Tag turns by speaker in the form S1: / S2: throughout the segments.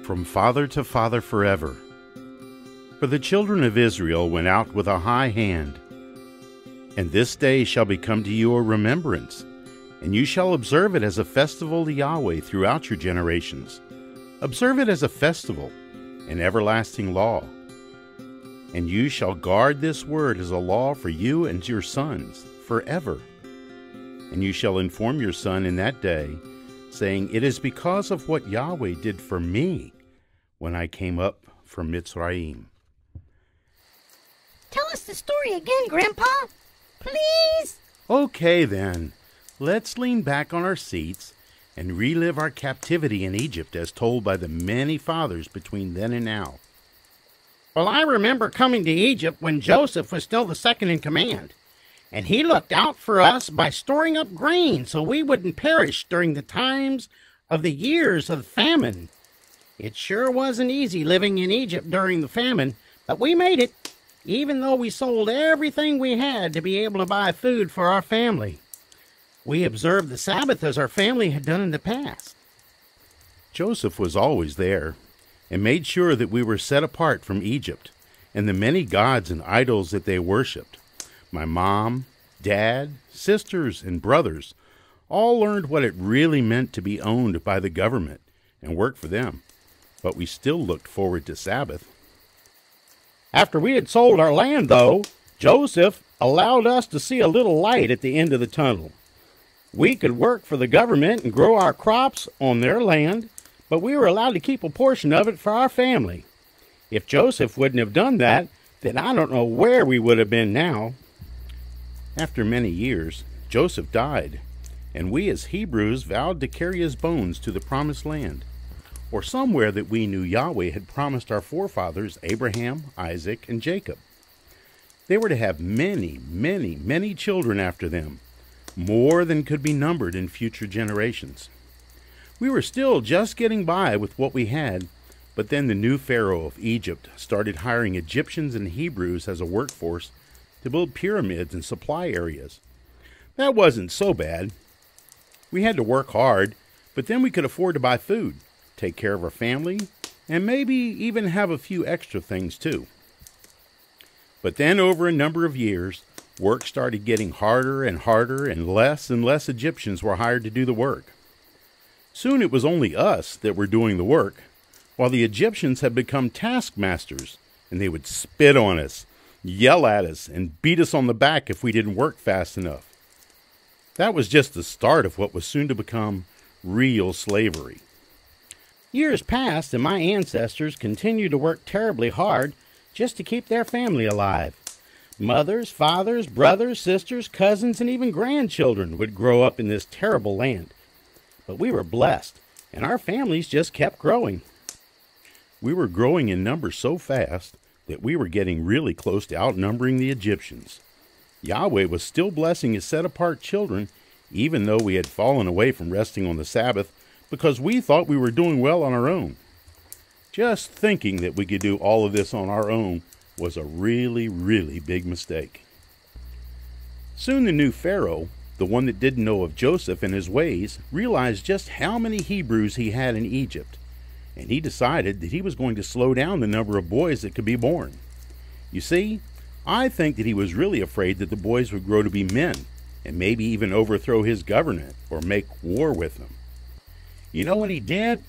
S1: from father to father forever. For the children of Israel went out with a high hand. And this day shall become to you a remembrance, and you shall observe it as a festival to Yahweh throughout your generations. Observe it as a festival, an everlasting law. And you shall guard this word as a law for you and your sons forever. And you shall inform your son in that day, saying, It is because of what Yahweh did for me when I came up from Mitzrayim.
S2: Tell us the story again, Grandpa. Please?
S1: Okay, then. Let's lean back on our seats and relive our captivity in Egypt as told by the many fathers between then and now.
S3: Well, I remember coming to Egypt when Joseph was still the second in command, and he looked out for us by storing up grain so we wouldn't perish during the times of the years of famine. It sure wasn't easy living in Egypt during the famine, but we made it, even though we sold everything we had to be able to buy food for our family. We observed the Sabbath as our family had done in the past.
S1: Joseph was always there and made sure that we were set apart from Egypt and the many gods and idols that they worshipped. My mom, dad, sisters, and brothers all learned what it really meant to be owned by the government and work for them, but we still looked forward to Sabbath.
S3: After we had sold our land, though, Joseph allowed us to see a little light at the end of the tunnel. We could work for the government and grow our crops on their land, but we were allowed to keep a portion of it for our family. If Joseph wouldn't have done that, then I don't know where we would have been now.
S1: After many years, Joseph died, and we as Hebrews vowed to carry his bones to the promised land, or somewhere that we knew Yahweh had promised our forefathers Abraham, Isaac, and Jacob. They were to have many, many, many children after them, more than could be numbered in future generations. We were still just getting by with what we had, but then the new Pharaoh of Egypt started hiring Egyptians and Hebrews as a workforce to build pyramids and supply areas. That wasn't so bad. We had to work hard, but then we could afford to buy food, take care of our family, and maybe even have a few extra things too. But then over a number of years, work started getting harder and harder, and less Egyptians were hired to do the work. Soon it was only us that were doing the work, while the Egyptians had become taskmasters, and they would spit on us, yell at us, and beat us on the back if we didn't work fast enough. That was just the start of what was soon to become real slavery.
S3: Years passed, and my ancestors continued to work terribly hard just to keep their family alive. Mothers, fathers, brothers, sisters, cousins, and even grandchildren would grow up in this terrible land. But we were blessed, and our families just kept growing.
S1: We were growing in numbers so fast that we were getting really close to outnumbering the Egyptians. Yahweh was still blessing his set-apart children, even though we had fallen away from resting on the Sabbath because we thought we were doing well on our own. Just thinking that we could do all of this on our own was a really, really big mistake. Soon the new Pharaoh, the one that didn't know of Joseph and his ways, realized just how many Hebrews he had in Egypt, and he decided that he was going to slow down the number of boys that could be born. You see, I think that he was really afraid that the boys would grow to be men, and maybe even overthrow his government or make war with them.
S3: You know what he did?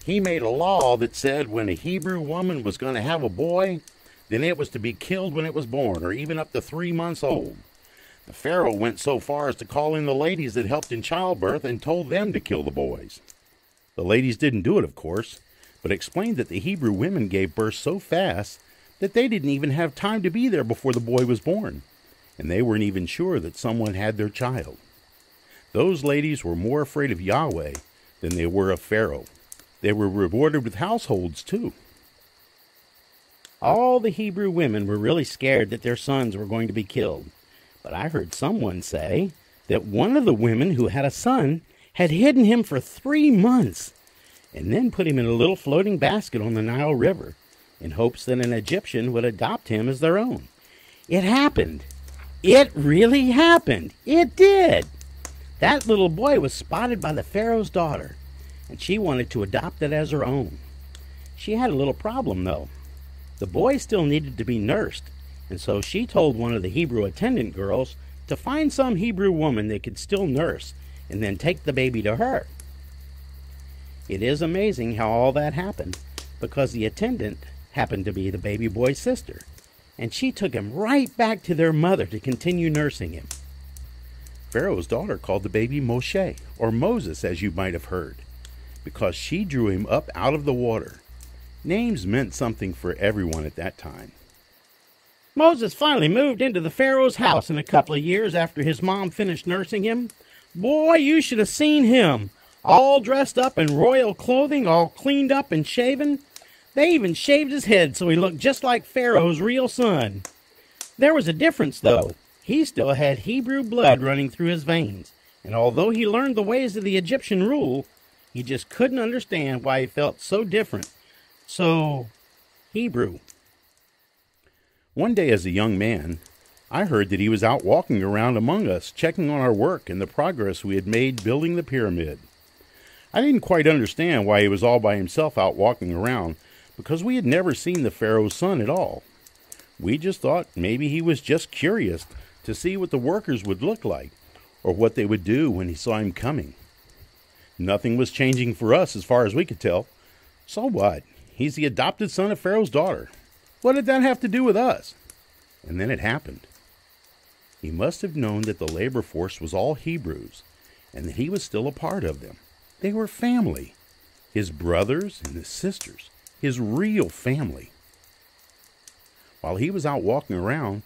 S3: He made a law that said when a Hebrew woman was going to have a boy, then it was to be killed when it was born, or even up to 3 months old. The Pharaoh went so far as to call in the ladies that helped in childbirth and told them to kill the boys.
S1: The ladies didn't do it, of course, but explained that the Hebrew women gave birth so fast that they didn't even have time to be there before the boy was born, and they weren't even sure that someone had their child. Those ladies were more afraid of Yahweh than they were of Pharaoh. They were rewarded with households, too.
S3: All the Hebrew women were really scared that their sons were going to be killed. But I heard someone say that one of the women who had a son had hidden him for 3 months and then put him in a little floating basket on the Nile River in hopes that an Egyptian would adopt him as their own. It happened. It really happened. It did. That little boy was spotted by the Pharaoh's daughter, and she wanted to adopt it as her own. She had a little problem, though. The boy still needed to be nursed, and so she told one of the Hebrew attendant girls to find some Hebrew woman that could still nurse and then take the baby to her. It is amazing how all that happened, because the attendant happened to be the baby boy's sister, and she took him right back to their mother to continue nursing him.
S1: Pharaoh's daughter called the baby Moshe, or Moses as you might have heard, because she drew him up out of the water. Names meant something for everyone at that time.
S3: Moses finally moved into the Pharaoh's house in a couple of years after his mom finished nursing him. Boy, you should have seen him, all dressed up in royal clothing, all cleaned up and shaven. They even shaved his head so he looked just like Pharaoh's real son. There was a difference, though. He still had Hebrew blood running through his veins, and although he learned the ways of the Egyptian rule, he just couldn't understand why he felt so different, so Hebrew.
S1: One day as a young man, I heard that he was out walking around among us, checking on our work and the progress we had made building the pyramid. I didn't quite understand why he was all by himself out walking around, because we had never seen the Pharaoh's son at all. We just thought maybe he was just curious to see what the workers would look like, or what they would do when he saw him coming. Nothing was changing for us as far as we could tell. So what? He's the adopted son of Pharaoh's daughter. What did that have to do with us? And then it happened. He must have known that the labor force was all Hebrews, and that he was still a part of them. They were family. His brothers and his sisters. His real family. While he was out walking around,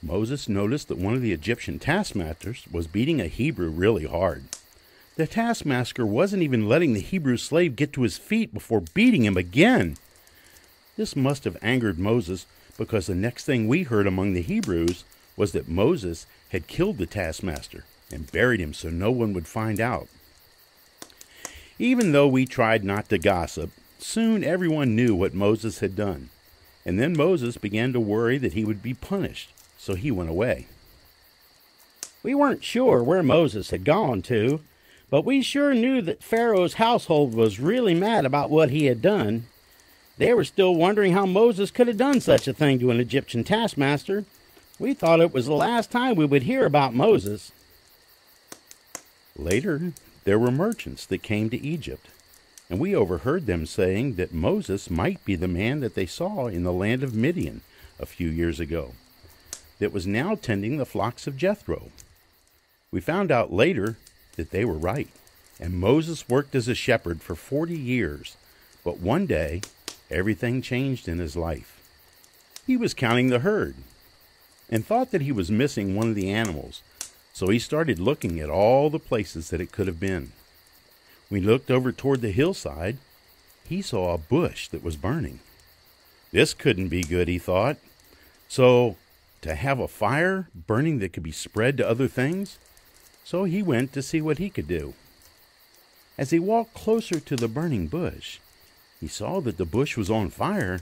S1: Moses noticed that one of the Egyptian taskmasters was beating a Hebrew really hard. The taskmaster wasn't even letting the Hebrew slave get to his feet before beating him again. This must have angered Moses, because the next thing we heard among the Hebrews was that Moses had killed the taskmaster and buried him so no one would find out. Even though we tried not to gossip, soon everyone knew what Moses had done, and then Moses began to worry that he would be punished, so he went away.
S3: We weren't sure where Moses had gone to, but we sure knew that Pharaoh's household was really mad about what he had done. They were still wondering how Moses could have done such a thing to an Egyptian taskmaster. We thought it was the last time we would hear about Moses.
S1: Later, there were merchants that came to Egypt, and we overheard them saying that Moses might be the man that they saw in the land of Midian a few years ago, that was now tending the flocks of Jethro. We found out later that they were right, and Moses worked as a shepherd for 40 years, but one day everything changed in his life. He was counting the herd and thought that he was missing one of the animals, so he started looking at all the places that it could have been. When he looked over toward the hillside, he saw a bush that was burning. This couldn't be good, he thought. So, to have a fire burning that could be spread to other things? So he went to see what he could do. As he walked closer to the burning bush, he saw that the bush was on fire,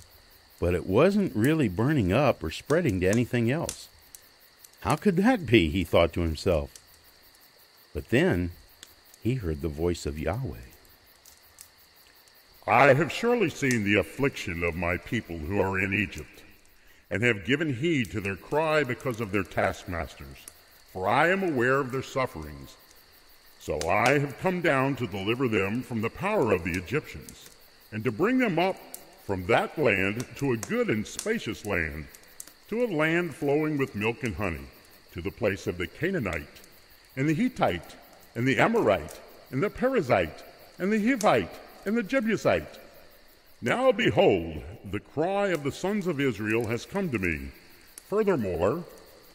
S1: but it wasn't really burning up or spreading to anything else. How could that be, he thought to himself. But then he heard the voice of Yahweh.
S4: I have surely seen the affliction of my people who are in Egypt, and have given heed to their cry because of their taskmasters, for I am aware of their sufferings. So I have come down to deliver them from the power of the Egyptians, and to bring them up from that land to a good and spacious land, to a land flowing with milk and honey, to the place of the Canaanite, and the Hittite, and the Amorite, and the Perizzite, and the Hivite, and the Jebusite. Now behold, the cry of the sons of Israel has come to me. Furthermore,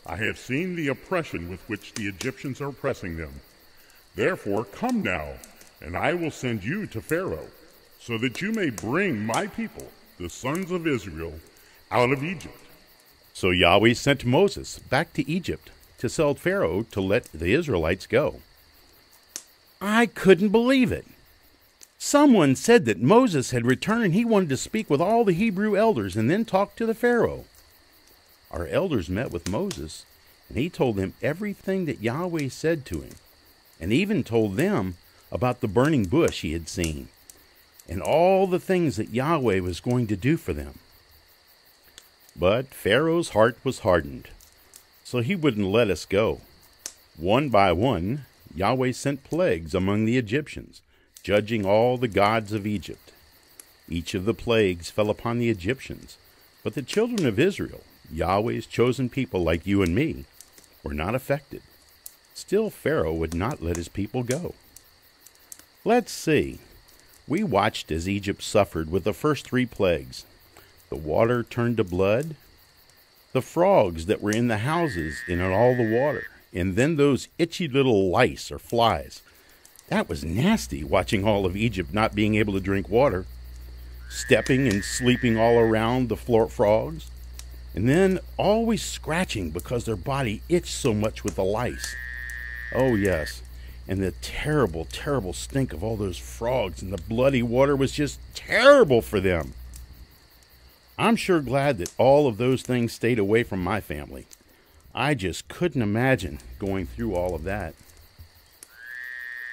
S4: I have seen the oppression with which the Egyptians are oppressing them. Therefore come now, and I will send you to Pharaoh, so that you may bring my people, the sons of Israel, out of Egypt.
S1: So Yahweh sent Moses back to Egypt to tell Pharaoh to let the Israelites go. I couldn't believe it. Someone said that Moses had returned and he wanted to speak with all the Hebrew elders and then talk to the Pharaoh. Our elders met with Moses, and he told them everything that Yahweh said to him, and even told them about the burning bush he had seen. and all the things that Yahweh was going to do for them. But Pharaoh's heart was hardened, so he wouldn't let us go. One by one, Yahweh sent plagues among the Egyptians, judging all the gods of Egypt. Each of the plagues fell upon the Egyptians, but the children of Israel, Yahweh's chosen people like you and me, were not affected. Still, Pharaoh would not let his people go. Let's see. We watched as Egypt suffered with the first 3 plagues. The water turned to blood, the frogs that were in the houses and in all the water, and then those itchy little lice or flies. That was nasty, watching all of Egypt not being able to drink water, stepping and sleeping all around the floor frogs, and then always scratching because their body itched so much with the lice. Oh yes, and the terrible, terrible stink of all those frogs and the bloody water was just terrible for them. I'm sure glad that all of those things stayed away from my family. I just couldn't imagine going through all of that.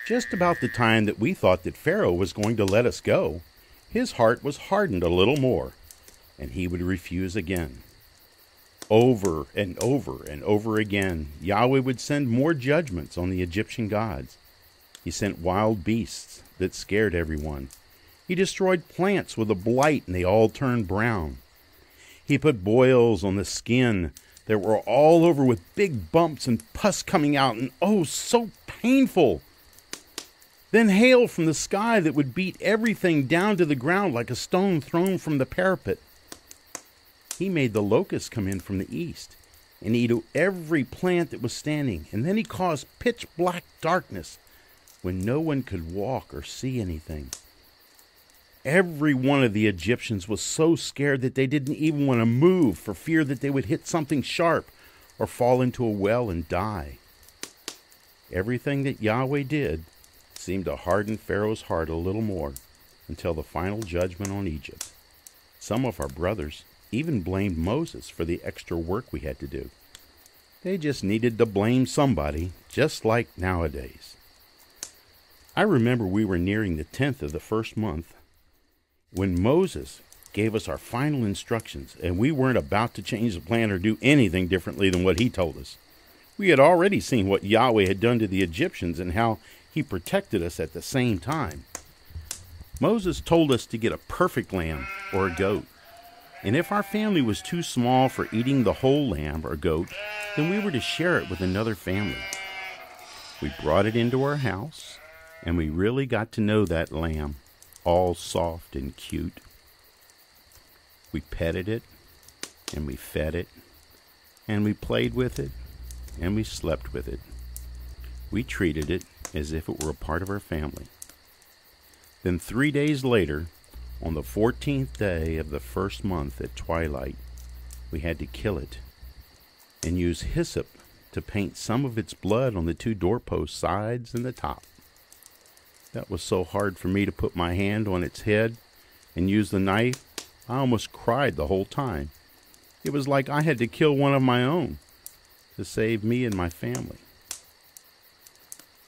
S1: Just about the time that we thought that Pharaoh was going to let us go, his heart was hardened a little more, and he would refuse again. Over and over and over again, Yahweh would send more judgments on the Egyptian gods. He sent wild beasts that scared everyone. He destroyed plants with a blight and they all turned brown. He put boils on the skin that were all over with big bumps and pus coming out, and oh, so painful. Then hail from the sky that would beat everything down to the ground like a stone thrown from the parapet. He made the locusts come in from the east and eat every plant that was standing, and then he caused pitch black darkness when no one could walk or see anything. Every one of the Egyptians was so scared that they didn't even want to move for fear that they would hit something sharp or fall into a well and die. Everything that Yahweh did seemed to harden Pharaoh's heart a little more until the final judgment on Egypt. Some of our brothers even blamed Moses for the extra work we had to do. They just needed to blame somebody, just like nowadays. I remember we were nearing the 10th of the first month when Moses gave us our final instructions, and we weren't about to change the plan or do anything differently than what he told us. We had already seen what Yahweh had done to the Egyptians and how he protected us at the same time. Moses told us to get a perfect lamb or a goat, and if our family was too small for eating the whole lamb or goat, then we were to share it with another family. We brought it into our house, and we really got to know that lamb, all soft and cute. We petted it, and we fed it, and we played with it, and we slept with it. We treated it as if it were a part of our family. Then 3 days later, on the 14th day of the first month at twilight, we had to kill it and use hyssop to paint some of its blood on the 2 doorpost sides and the top. That was so hard for me to put my hand on its head and use the knife, I almost cried the whole time. It was like I had to kill one of my own to save me and my family.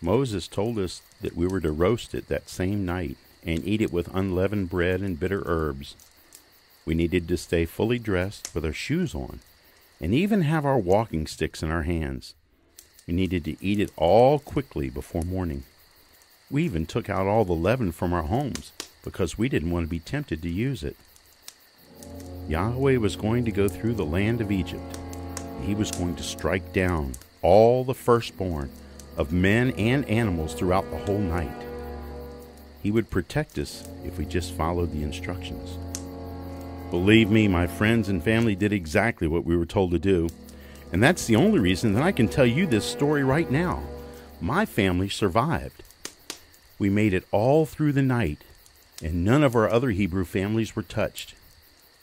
S1: Moses told us that we were to roast it that same night and eat it with unleavened bread and bitter herbs. We needed to stay fully dressed with our shoes on and even have our walking sticks in our hands. We needed to eat it all quickly before morning. We even took out all the leaven from our homes because we didn't want to be tempted to use it. Yahweh was going to go through the land of Egypt. He was going to strike down all the firstborn of men and animals throughout the whole night. He would protect us if we just followed the instructions. Believe me, my friends and family did exactly what we were told to do, and that's the only reason that I can tell you this story right now. My family survived. We made it all through the night, and none of our other Hebrew families were touched.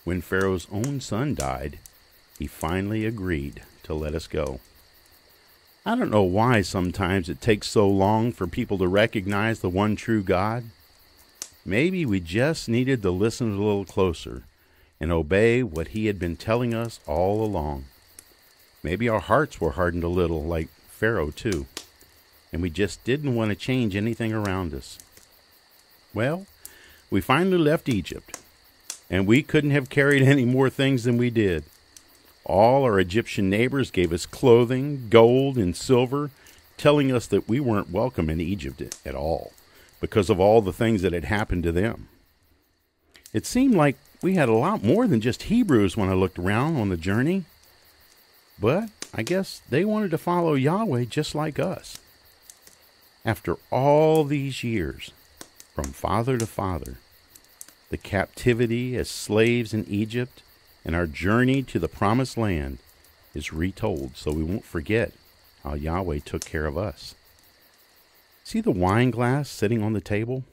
S1: When Pharaoh's own son died, he finally agreed to let us go. I don't know why sometimes it takes so long for people to recognize the one true God. Maybe we just needed to listen a little closer and obey what he had been telling us all along. Maybe our hearts were hardened a little, like Pharaoh too, and we just didn't want to change anything around us. Well, we finally left Egypt, and we couldn't have carried any more things than we did. All our Egyptian neighbors gave us clothing, gold, and silver, telling us that we weren't welcome in Egypt at all because of all the things that had happened to them. It seemed like we had a lot more than just Hebrews when I looked around on the journey, but I guess they wanted to follow Yahweh just like us. After all these years, from father to father, the captivity as slaves in Egypt and our journey to the promised land is retold so we won't forget how Yahweh took care of us. See the wine glass sitting on the table?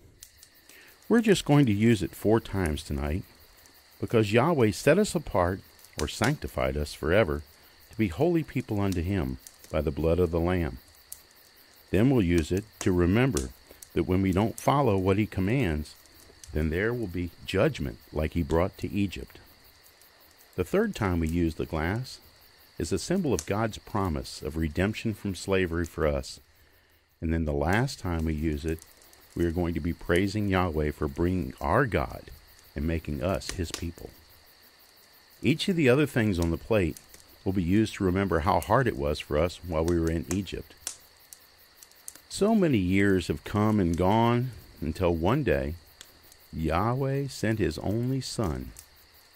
S1: We're just going to use it 4 times tonight because Yahweh set us apart or sanctified us forever to be holy people unto Him by the blood of the Lamb. Then we'll use it to remember that when we don't follow what He commands, then there will be judgment like He brought to Egypt. The 3rd time we use the glass is a symbol of God's promise of redemption from slavery for us. And then the last time we use it, we are going to be praising Yahweh for bringing our God and making us His people. Each of the other things on the plate will be used to remember how hard it was for us while we were in Egypt. So many years have come and gone until one day Yahweh sent His only Son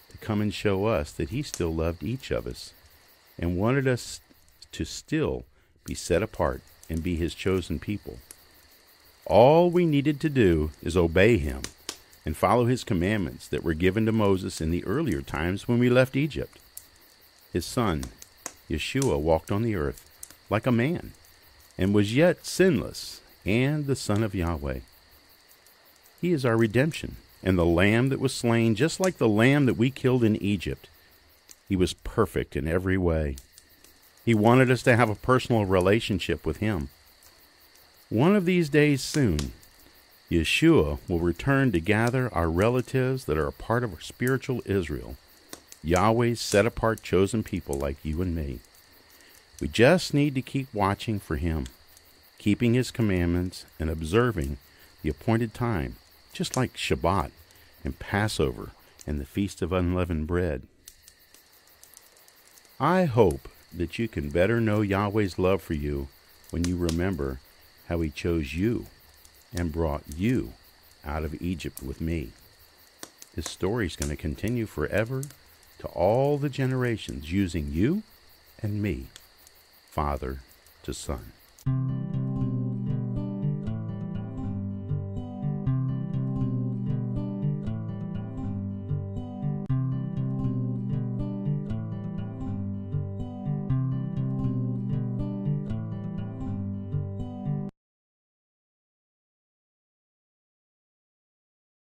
S1: to come and show us that He still loved each of us and wanted us to still be set apart and be His chosen people. All we needed to do is obey Him and follow His commandments that were given to Moses in the earlier times when we left Egypt. His Son, Yeshua, walked on the earth like a man and was yet sinless and the Son of Yahweh. He is our redemption and the Lamb that was slain just like the lamb that we killed in Egypt. He was perfect in every way. He wanted us to have a personal relationship with Him. One of these days soon, Yeshua will return to gather our relatives that are a part of our spiritual Israel, Yahweh's set-apart chosen people like you and me. We just need to keep watching for Him, keeping His commandments and observing the appointed time, just like Shabbat and Passover and the Feast of Unleavened Bread. I hope that you can better know Yahweh's love for you when you remember how He chose you and brought you out of Egypt with me. This story is going to continue forever to all the generations using you and me, father to son.